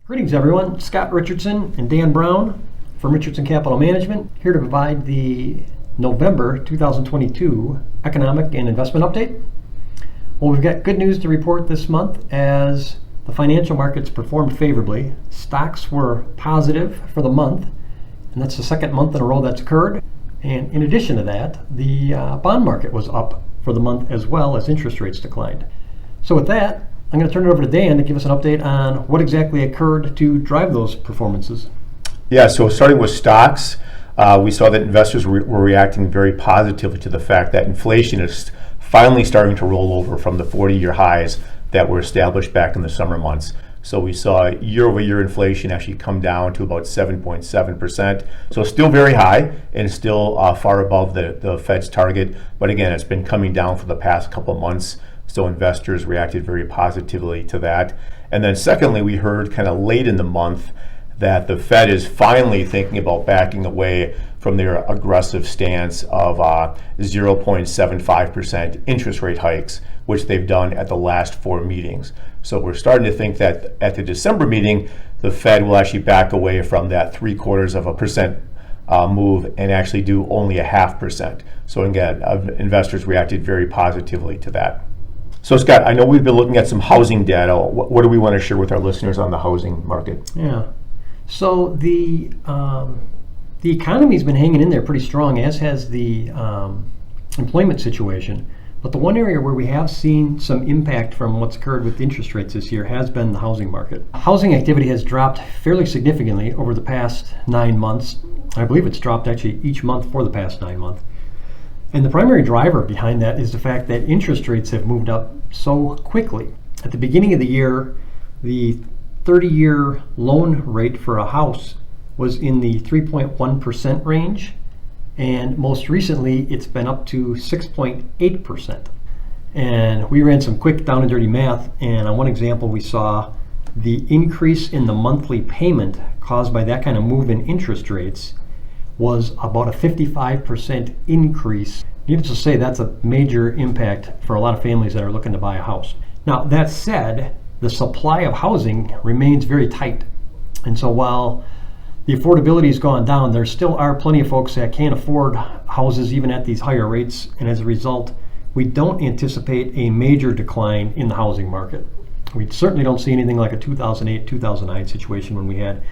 Greetings everyone, Scott Richardson and Dan Brown from Richardson Capital Management here to provide the November 2022 economic and investment update. Well, we've got good news to report this month as the financial markets performed favorably. Stocks were positive for the month, and that's the second month in a row that's occurred. And in addition to that, the bond market was up for the month as well as interest rates declined. So with that, I'm going to turn it over to Dan to give us an update on what exactly occurred to drive those performances. Yeah, so starting with stocks, we saw that investors were reacting very positively to the fact that inflation is finally starting to roll over from the 40-year highs that were established back in the summer months. So we saw year-over-year inflation actually come down to about 7.7%. So still very high and still far above the Fed's target. But again, it's been coming down for the past couple months. So investors reacted very positively to that. And then secondly, we heard kind of late in the month that the Fed is finally thinking about backing away from their aggressive stance of 0.75% interest rate hikes, which they've done at the last 4 meetings. So we're starting to think that at the December meeting, the Fed will actually back away from that 0.75% move and actually do only 0.5%. So again, investors reacted very positively to that. So Scott, I know we've been looking at some housing data. What do we want to share with our listeners on the housing market? Yeah, so the economy's been hanging in there pretty strong, as has the employment situation. But the one area where we have seen some impact from what's occurred with interest rates this year has been the housing market. Housing activity has dropped fairly significantly over the past 9 months. I believe it's dropped actually each month for the past 9 months. And the primary driver behind that is the fact that interest rates have moved up so quickly. At the beginning of the year, the 30-year loan rate for a house was in the 3.1% range, and most recently it's been up to 6.8%. And we ran some quick down and dirty math, and on one example we saw the increase in the monthly payment caused by that kind of move in interest rates was about a 55% increase. Needless to say, that's a major impact for a lot of families that are looking to buy a house. Now, that said, the supply of housing remains very tight. And so while the affordability has gone down, there still are plenty of folks that can't afford houses even at these higher rates. And as a result, we don't anticipate a major decline in the housing market. We certainly don't see anything like a 2008, 2009 situation when we had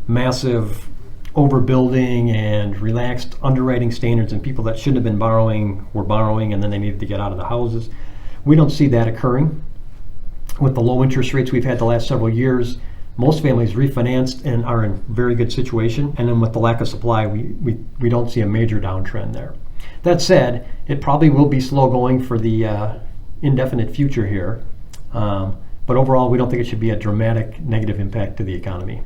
massive overbuilding and relaxed underwriting standards, and people that shouldn't have been borrowing were borrowing and then they needed to get out of the houses. We don't see that occurring. With the low interest rates we've had the last several years, most families refinanced and are in very good situation. And then with the lack of supply, we don't see a major downtrend there. That said, it probably will be slow going for the indefinite future here. But overall, we don't think it should be a dramatic negative impact to the economy.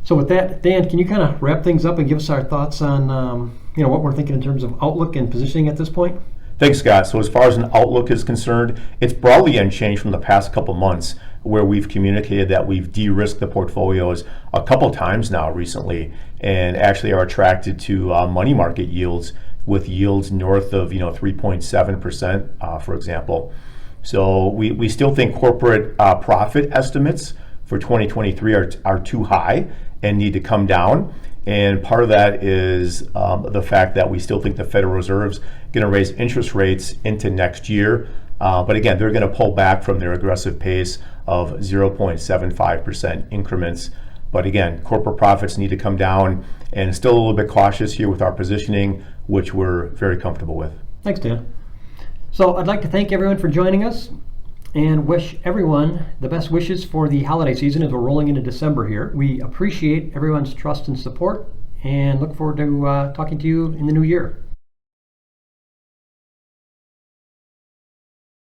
So with that, Dan, can you kind of wrap things up and give us our thoughts on what we're thinking in terms of outlook and positioning at this point? Thanks, Scott. So as far as an outlook is concerned, it's broadly unchanged from the past couple months, where we've communicated that we've de-risked the portfolios a couple times now recently, and actually are attracted to money market yields with yields north of 3.7%, for example. So we still think corporate profit estimates for 2023 are too high and need to come down. And part of that is the fact that we still think the Federal Reserve's going to raise interest rates into next year. But again, they're going to pull back from their aggressive pace of 0.75% increments. But again, corporate profits need to come down, and still a little bit cautious here with our positioning, which we're very comfortable with. Thanks, Dan. So I'd like to thank everyone for joining us and wish everyone the best wishes for the holiday season as we're rolling into December here. We appreciate everyone's trust and support and look forward to talking to you in the new year.